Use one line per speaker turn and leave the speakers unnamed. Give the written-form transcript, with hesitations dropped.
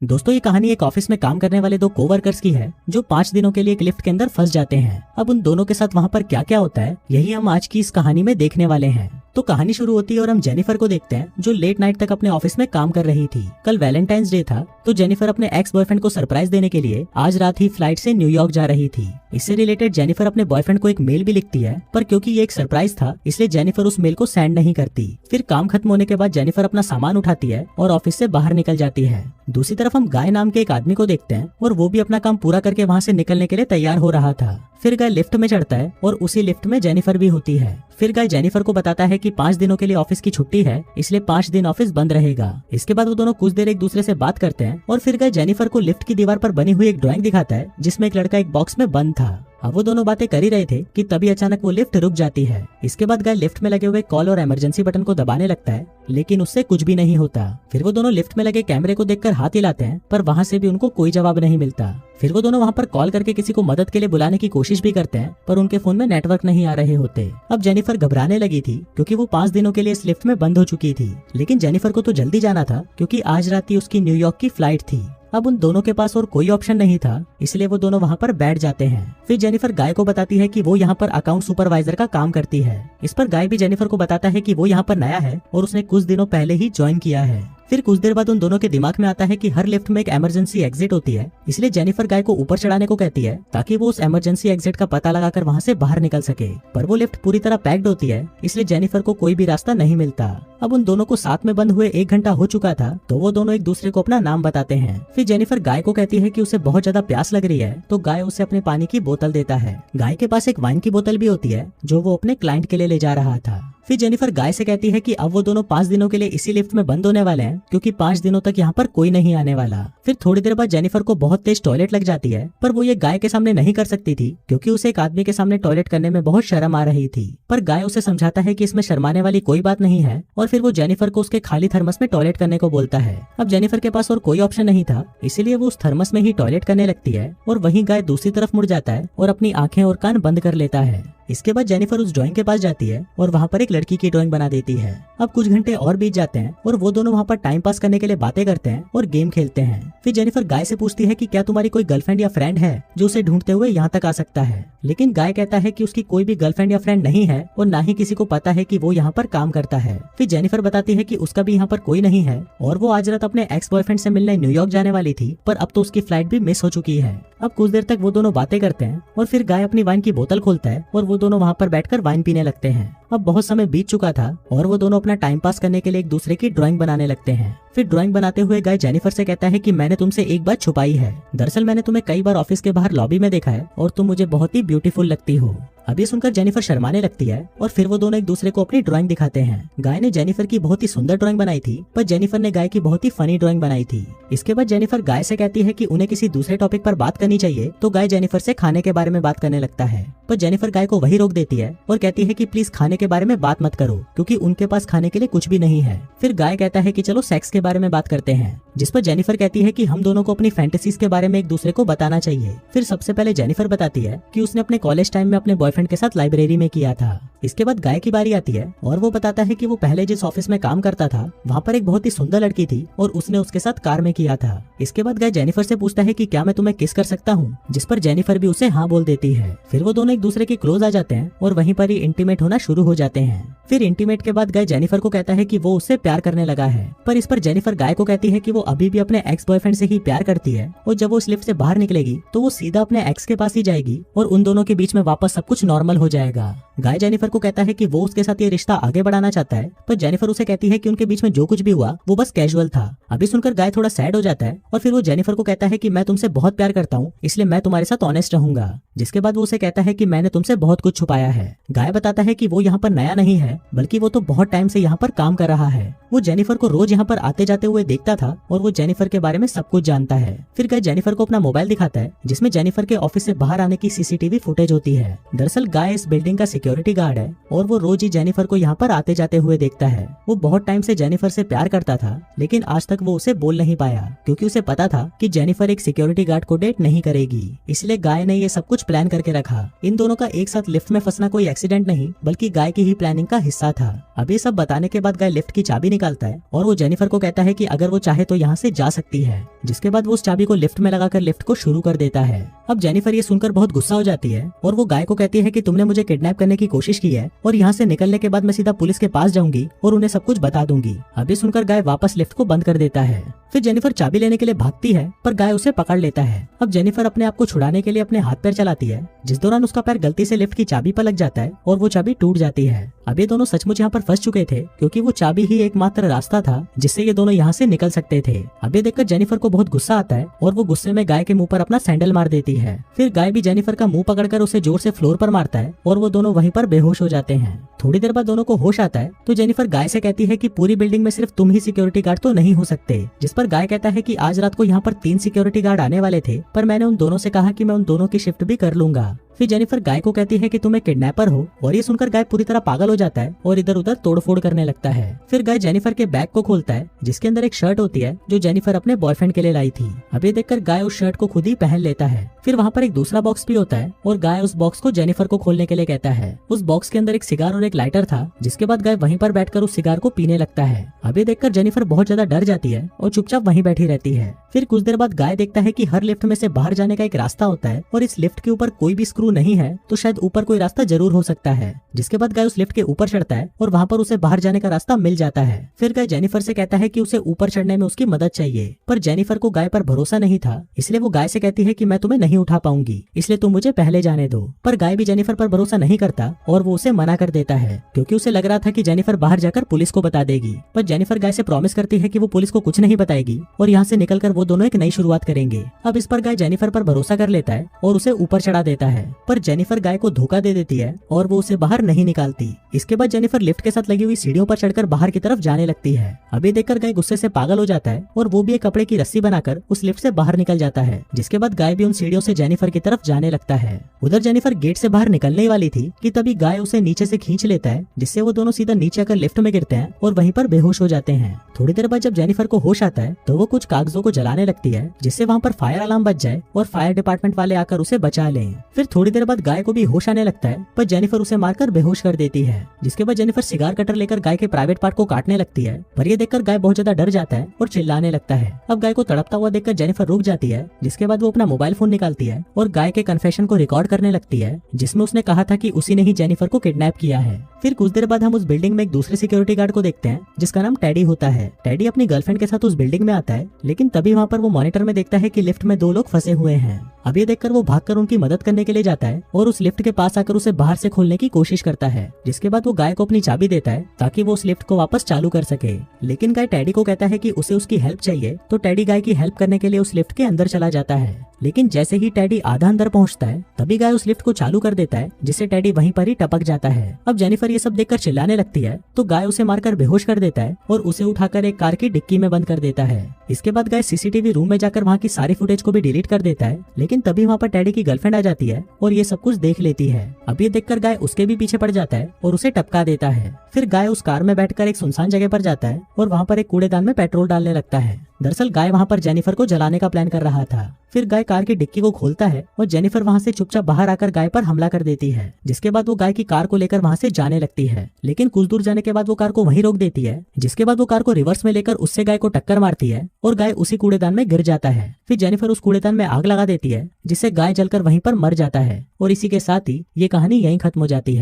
दोस्तों ये कहानी एक ऑफिस में काम करने वाले दो कोवर्कर्स की है जो 5 दिनों के लिए एक लिफ्ट के अंदर फंस जाते हैं। अब उन दोनों के साथ वहाँ पर क्या क्या होता है यही हम आज की इस कहानी में देखने वाले हैं। तो कहानी शुरू होती है और हम जेनिफर को देखते हैं जो लेट नाइट तक अपने ऑफिस में काम कर रही थी। कल वैलेंटाइंस डे था तो जेनिफर अपने एक्स बॉयफ्रेंड को सरप्राइज देने के लिए आज रात ही फ्लाइट से न्यूयॉर्क जा रही थी। इससे रिलेटेड जेनिफर अपने बॉयफ्रेंड को एक मेल भी लिखती है, पर क्योंकि ये एक सरप्राइज था इसलिए जेनिफर उस मेल को सेंड नहीं करती। फिर काम खत्म होने के बाद जेनिफर अपना सामान उठाती है और ऑफिस से बाहर निकल जाती है। दूसरी तरफ हम गाय नाम के एक आदमी को देखते हैं और वो भी अपना काम पूरा करके वहाँ से निकलने के लिए तैयार हो रहा था। फिर गाय लिफ्ट में चढ़ता है और उसी लिफ्ट में जेनिफर भी होती है। फिर गाय जेनिफर को बताता है कि 5 दिनों के लिए ऑफिस की छुट्टी है, इसलिए 5 दिन ऑफिस बंद रहेगा। इसके बाद वो दोनों कुछ देर एक दूसरे से बात करते हैं और फिर गाय जेनिफर को लिफ्ट की दीवार पर बनी हुई एक ड्राइंग दिखाता है जिसमें एक लड़का एक बॉक्स में बंद था। अब वो दोनों बातें कर ही रहे थे कि तभी अचानक वो लिफ्ट रुक जाती है। इसके बाद गाय लिफ्ट में लगे हुए कॉल और इमरजेंसी बटन को दबाने लगता है, लेकिन उससे कुछ भी नहीं होता। फिर वो दोनों लिफ्ट में लगे कैमरे को देखकर हाथ हिलाते हैं, पर वहाँ से भी उनको कोई जवाब नहीं मिलता। फिर वो दोनों वहाँ पर कॉल करके किसी को मदद के लिए बुलाने की कोशिश भी करते हैं, पर उनके फोन में नेटवर्क नहीं आ रहे होते। अब जेनिफर घबराने लगी थी क्योंकि वो 5 दिनों के लिए इस लिफ्ट में बंद हो चुकी थी, लेकिन जेनिफर को तो जल्दी जाना था क्योंकि आज रात ही उसकी न्यूयॉर्क की फ्लाइट थी। अब उन दोनों के पास और कोई ऑप्शन नहीं था, इसलिए वो दोनों वहाँ पर बैठ जाते हैं। फिर जेनिफर गाय को बताती है कि वो यहाँ पर अकाउंट सुपरवाइजर का काम करती है। इस पर गाय भी जेनिफर को बताता है कि वो यहाँ पर नया है और उसने कुछ दिनों पहले ही ज्वाइन किया है। फिर कुछ देर बाद उन दोनों के दिमाग में आता है कि हर लिफ्ट में एक इमरजेंसी एग्जिट होती है, इसलिए जेनिफर गाय को ऊपर चढ़ाने को कहती है ताकि वो उस इमरजेंसी एग्जिट का पता लगाकर वहाँ से बाहर निकल सके। पर वो लिफ्ट पूरी तरह पैक्ड होती है, इसलिए जेनिफर को कोई भी रास्ता नहीं मिलता। अब उन दोनों को साथ में बंद हुए 1 घंटा हो चुका था, तो वो दोनों एक दूसरे को अपना नाम बताते हैं। फिर जेनिफर गाय को कहती है कि उसे बहुत ज्यादा प्यास लग रही है, तो गाय उसे अपने पानी की बोतल देता है। गाय के पास एक वाइन की बोतल भी होती है जो वो अपने क्लाइंट के लिए ले जा रहा था। फिर जेनिफर गाय से कहती है कि अब वो दोनों 5 दिनों के लिए इसी लिफ्ट में बंद होने वाले हैं क्योंकि 5 दिनों तक यहाँ पर कोई नहीं आने वाला। फिर थोड़ी देर बाद जेनिफर को बहुत तेज टॉयलेट लग जाती है, पर वो ये गाय के सामने नहीं कर सकती थी क्योंकि उसे एक आदमी के सामने टॉयलेट करने में बहुत शर्म आ रही थी। पर गाय उसे समझाता है कि इसमें शर्माने वाली कोई बात नहीं है और फिर वो जेनिफर को उसके खाली थर्मस में टॉयलेट करने को बोलता है। अब जेनिफर के पास और कोई ऑप्शन नहीं था, इसीलिए वो उस थर्मस में ही टॉयलेट करने लगती है और वहीं गाय दूसरी तरफ मुड़ जाता है और अपनी आंखें और कान बंद कर लेता है। इसके बाद जेनिफर उस ड्राइंग के पास जाती है और वहाँ पर एक लड़की की ड्राइंग बना देती है। अब कुछ घंटे और बीत जाते हैं और वो दोनों वहाँ पर टाइम पास करने के लिए बातें करते हैं और गेम खेलते हैं। फिर जेनिफर गाय से पूछती है कि क्या तुम्हारी कोई गर्लफ्रेंड या फ्रेंड है जो उसे ढूंढते हुए यहाँ तक आ सकता है, लेकिन गाय कहता है कि उसकी कोई भी गर्लफ्रेंड या फ्रेंड नहीं है और ना ही किसी को पता है कि वो यहाँ पर काम करता है। फिर जेनिफर बताती है कि उसका भी यहाँ पर कोई नहीं है और वो आज रात अपने एक्स बॉयफ्रेंड से मिलने न्यूयॉर्क जाने वाली थी, पर अब तो उसकी फ्लाइट भी मिस हो चुकी है। अब कुछ देर तक वो दोनों बातें करते हैं और फिर गाय अपनी वाइन की बोतल खोलता है और वो दोनों वहाँ पर बैठकर वाइन पीने लगते हैं। अब बहुत समय बीत चुका था और वो दोनों अपना टाइम पास करने के लिए एक दूसरे की ड्राइंग बनाने लगते हैं। फिर ड्राइंग बनाते हुए गाय जेनिफर से कहता है कि मैंने तुमसे एक बात छुपाई है। दरअसल मैंने तुम्हें कई बार ऑफिस के बाहर लॉबी में देखा है और तुम मुझे बहुत ही ब्यूटीफुल लगती हो। अब ये सुनकर जेनिफर शर्माने लगती है और फिर वो दोनों एक दूसरे को अपनी ड्राइंग दिखाते हैं। गाय ने जेनिफर की बहुत ही सुंदर ड्राइंग बनाई थी, पर जेनिफर ने गाय की बहुत ही फनी ड्राइंग बनाई थी। इसके बाद जेनिफर गाय से कहती है कि उन्हें किसी दूसरे टॉपिक पर बात करनी चाहिए, तो गाय जेनिफर से खाने के बारे में बात करने लगता है, पर जेनिफर गाय को वही रोक देती है और कहती है कि प्लीज खाने के बारे में बात मत करो क्योंकि उनके पास खाने के लिए कुछ भी नहीं है। फिर गाय कहता है कि चलो सेक्स के बारे में बात करते हैं, जिस पर जेनिफर कहती है कि हम दोनों को अपनी फैंटेसीज के बारे में एक दूसरे को बताना चाहिए। फिर सबसे पहले जेनिफर बताती है कि उसने अपने कॉलेज टाइम में अपने बॉयफ्रेंड के साथ लाइब्रेरी में किया था। इसके बाद गाय की बारी आती है और वो बताता है कि वो पहले जिस ऑफिस में काम करता था वहाँ पर एक बहुत ही सुंदर लड़की थी और उसने उसके साथ कार में किया था। इसके बाद गाय जेनिफर से पूछता है कि क्या मैं तुम्हें किस कर सकता हूँ, जिस पर जेनिफर भी उसे हाँ बोल देती है। फिर वो दोनों एक दूसरे के क्लोज आ जाते हैं और वहीं पर ही इंटीमेट होना शुरू हो जाते हैं। फिर इंटीमेट के बाद गाय जेनिफर को कहता है कि वो उससे प्यार करने लगा है, पर इस पर जेनिफर गाय को कहती है कि वो अभी भी अपने एक्स बॉयफ्रेंड से ही प्यार करती है और जब वो उस लिफ्ट से बाहर निकलेगी तो वो सीधा अपने एक्स के पास ही जाएगी और उन दोनों के बीच में वापस सब कुछ नॉर्मल हो जाएगा। गाय जेनिफर को कहता है कि वो उसके साथ ये रिश्ता आगे बढ़ाना चाहता है, पर जेनिफर उसे कहती है कि उनके बीच में जो कुछ भी हुआ वो बस कैजुअल था। अभी सुनकर गाय थोड़ा सैड हो जाता है और फिर वो जेनिफर को कहता है कि मैं तुमसे बहुत प्यार करता हूँ, इसलिए मैं तुम्हारे साथ ऑनेस्ट रहूंगा। जिसके बाद वो उसे कहता है कि मैंने तुमसे बहुत कुछ छुपाया है। गाय बताता है कि वो यहाँ पर नया नहीं है, बल्कि वो तो बहुत टाइम से यहाँ पर काम कर रहा है। वो जेनिफर को रोज यहाँ पर आते जाते हुए देखता था और वो जेनिफर के बारे में सब कुछ जानता है। फिर गाय जेनिफर को अपना मोबाइल दिखाता है जिसमें जेनिफर के ऑफिस से बाहर आने की सीसीटीवी फुटेज होती है। दरअसल दरअसल गाय इस बिल्डिंग का सिक्योरिटी गार्ड है और वो रोज ही जेनिफर को यहाँ पर आते जाते हुए देखता है। वो बहुत टाइम से जेनिफर से प्यार करता था, लेकिन आज तक वो उसे बोल नहीं पाया क्योंकि उसे पता था कि जेनिफर एक सिक्योरिटी गार्ड को डेट नहीं करेगी। इसलिए गाय ने ये सब कुछ प्लान करके रखा। इन दोनों का एक साथ लिफ्ट में फंसना कोई एक्सीडेंट नहीं बल्कि गाय की ही प्लानिंग का हिस्सा था। अब ये सब बताने के बाद गाय लिफ्ट की चाबी निकालता है और वो जेनिफर को कहता है कि अगर वो चाहे तो यहाँ से जा सकती है। जिसके बाद वो उस चाबी को लिफ्ट में लगाकर लिफ्ट को शुरू कर देता है। अब जेनिफर ये सुनकर बहुत गुस्सा हो जाती है और वो गाय को कहती है कि तुमने मुझे किडनैप करने की कोशिश की है और यहाँ से निकलने के बाद मैं सीधा पुलिस के पास जाऊंगी और उन्हें सब कुछ बता दूंगी। अब ये सुनकर गाय वापस लिफ्ट को बंद कर देता है। फिर जेनिफर चाबी लेने के लिए भागती है पर गाय उसे पकड़ लेता है। अब जेनिफर अपने आप को छुड़ाने के लिए अपने हाथ पैर चलाती है, जिस दौरान उसका पैर गलती से लिफ्ट की चाबी पर लग जाता है और वो चाबी टूट जाती है। अब ये दोनों सचमुच यहाँ पर फंस चुके थे क्योंकि वो चाबी ही एकमात्र रास्ता था जिससे ये दोनों यहाँ से निकल सकते थे। अब ये देखकर जेनिफर को बहुत गुस्सा आता है और वो गुस्से में गाय के मुंह पर अपना सैंडल मार देती है। फिर गाय भी जेनिफर का मुंह पकड़कर उसे जोर से फ्लोर पर मारता है और वो दोनों वहीं पर बेहोश हो जाते हैं। थोड़ी देर बाद दोनों को होश आता है तो जेनिफर गाय से कहती है कि पूरी बिल्डिंग में सिर्फ तुम ही सिक्योरिटी गार्ड तो नहीं हो सकते। जिस पर गाय कहता है कि आज रात को यहाँ पर 3 सिक्योरिटी गार्ड आने वाले थे पर मैंने उन दोनों से कहा कि मैं उन दोनों की शिफ्ट भी कर लूंगा। फिर जेनिफर गाय को कहती है कि तुम एक किडनैपर हो और ये सुनकर गाय पूरी तरह पागल हो जाता है और इधर उधर तोड़फोड़ करने लगता है। फिर गाय जेनिफर के बैग को खोलता है जिसके अंदर एक शर्ट होती है जो जेनिफर अपने बॉयफ्रेंड के लिए लाई थी। अब ये देखकर गाय उस शर्ट को खुद ही पहन लेता है। फिर वहाँ पर एक दूसरा बॉक्स भी होता है और गाय उस बॉक्स को जेनिफर को खोलने के लिए कहता है। उस बॉक्स के अंदर एक सिगार और एक लाइटर था, जिसके बाद गाय वहीं पर बैठकर उस सिगार को पीने लगता है। अब ये देखकर जेनिफर बहुत ज्यादा डर जाती है और चुपचाप वहीं बैठी रहती है। फिर कुछ देर बाद गाय देखता है कि हर लिफ्ट में से बाहर जाने का एक रास्ता होता है और इस लिफ्ट के ऊपर कोई भी स्क्रू नहीं है तो शायद ऊपर कोई रास्ता जरूर हो सकता है। जिसके बाद गाय उस लिफ्ट के ऊपर चढ़ता है और वहाँ पर उसे बाहर जाने का रास्ता मिल जाता है। फिर गाय जेनिफर से कहता है कि उसे ऊपर चढ़ने में उसकी मदद चाहिए, पर जेनिफर को गाय पर भरोसा नहीं था, इसलिए वो गाय से कहती है कि मैं तुम्हें नहीं उठा पाऊंगी, इसलिए तुम मुझे पहले जाने दो। पर गाय भी जेनिफर पर भरोसा नहीं करता और वो उसे मना कर देता है क्योंकि उसे लग रहा था कि जेनिफर बाहर जाकर पुलिस को बता देगी। पर जेनिफर गाय से प्रॉमिस करती है कि वो पुलिस को कुछ नहीं बताएगी और यहाँ से निकलकर वो दोनों एक नई शुरुआत करेंगे। अब इस पर गाय जेनिफर पर भरोसा कर लेता है और उसे ऊपर चढ़ा देता है, पर जेनिफर गाय को धोखा दे देती है और वो उसे बाहर नहीं निकालती। इसके बाद जेनिफर लिफ्ट के साथ लगी हुई सीढ़ियों पर चढ़कर बाहर की तरफ जाने लगती है। अब ये देखकर गाय गुस्से से पागल हो जाता है और वो भी एक कपड़े की रस्सी बनाकर उस लिफ्ट से बाहर निकल जाता है। जिसके बाद गाय भी उन सीढ़ियों से जेनिफर की तरफ जाने लगता है। उधर जेनिफर गेट से बाहर निकलने वाली थी कि तभी गाय उसे नीचे से खींच लेता है, जिससे वो दोनों सीधा नीचे आकर लिफ्ट में गिरते हैं और वहीं पर बेहोश हो जाते हैं। थोड़ी देर बाद जब जेनिफर को होश आता है तो वो कुछ कागजों को जलाने लगती है जिससे वहाँ पर फायर अलार्म बज जाए और फायर डिपार्टमेंट वाले आकर उसे बचा लें। फिर थोड़ी देर बाद गाय को भी होश आने लगता है, पर जेनिफर उसे मारकर बेहोश कर देती है। जिसके बाद जेनिफर सिगार कटर लेकर गाय के प्राइवेट पार्ट को काटने लगती है, पर ये देखकर गाय बहुत ज्यादा डर जाता है और चिल्लाने लगता है। अब गाय को तड़पता हुआ देखकर जेनिफर रुक जाती है, जिसके बाद वो अपना मोबाइल फोन निकालती है और गाय के कन्फेशन को रिकॉर्ड करने लगती है, जिसमें उसने कहा था कि उसी ने ही जेनिफर को किडनैप किया है। फिर कुछ देर बाद हम उस बिल्डिंग में एक दूसरे सिक्योरिटी गार्ड को देखते हैं जिसका नाम टेडी होता है। टेडी अपनी गर्लफ्रेंड के साथ उस बिल्डिंग में आता है, लेकिन तभी वहाँ पर वो मॉनिटर में देखता है कि लिफ्ट में 2 लोग फंसे हुए हैं। अब ये देखकर वो भागकर उनकी मदद करने के लिए जाता है और उस लिफ्ट के पास आकर उसे बाहर से खोलने की कोशिश करता है। जिसके बाद वो गाय को अपनी चाबी देता है ताकि वो उस लिफ्ट को वापस चालू कर सके। लेकिन गाय टेडी को कहता है कि उसे उसकी हेल्प चाहिए, तो टेडी गाय की हेल्प करने के लिए उस लिफ्ट के अंदर चला जाता है। लेकिन जैसे ही टेडी आधा अंदर पहुंचता है तभी गाय उस लिफ्ट को चालू कर देता है, जिससे टेडी वहीं पर ही टपक जाता है। अब जेनिफर ये सब देखकर चिल्लाने लगती है तो गाय उसे मारकर बेहोश कर देता है और उसे उठाकर एक कार की डिक्की में बंद कर देता है। इसके बाद गाय सीसीटीवी रूम में जाकर वहाँ की सारी फुटेज को भी डिलीट कर देता है, लेकिन तभी वहाँ पर टेडी की गर्लफ्रेंड आ जाती है और ये सब कुछ देख लेती है। अब ये देखकर गाय उसके भी पीछे पड़ जाता है और उसे टपका देता है। फिर गाय उस कार में बैठकर एक सुनसान जगह पर जाता है और वहाँ पर एक कूड़ेदान में पेट्रोल डालने लगता है। दरअसल गाय वहाँ पर जेनिफर को जलाने का प्लान कर रहा था। फिर गाय कार की डिक्की को खोलता है और जेनिफर वहाँ से चुपचाप बाहर आकर गाय पर हमला कर देती है। जिसके बाद वो गाय की कार को लेकर वहाँ से जाने लगती है, लेकिन कुछ दूर जाने के बाद वो कार को वहीं रोक देती है। जिसके बाद वो कार को रिवर्स में लेकर उससे गाय को टक्कर मारती है और गाय उसी कूड़ेदान में गिर जाता है। फिर जेनिफर उस कूड़ेदान में आग लगा देती है, जिससे गाय जलकर वहीं पर मर जाता है। और इसी के साथ ही ये कहानी यहीं खत्म हो जाती है।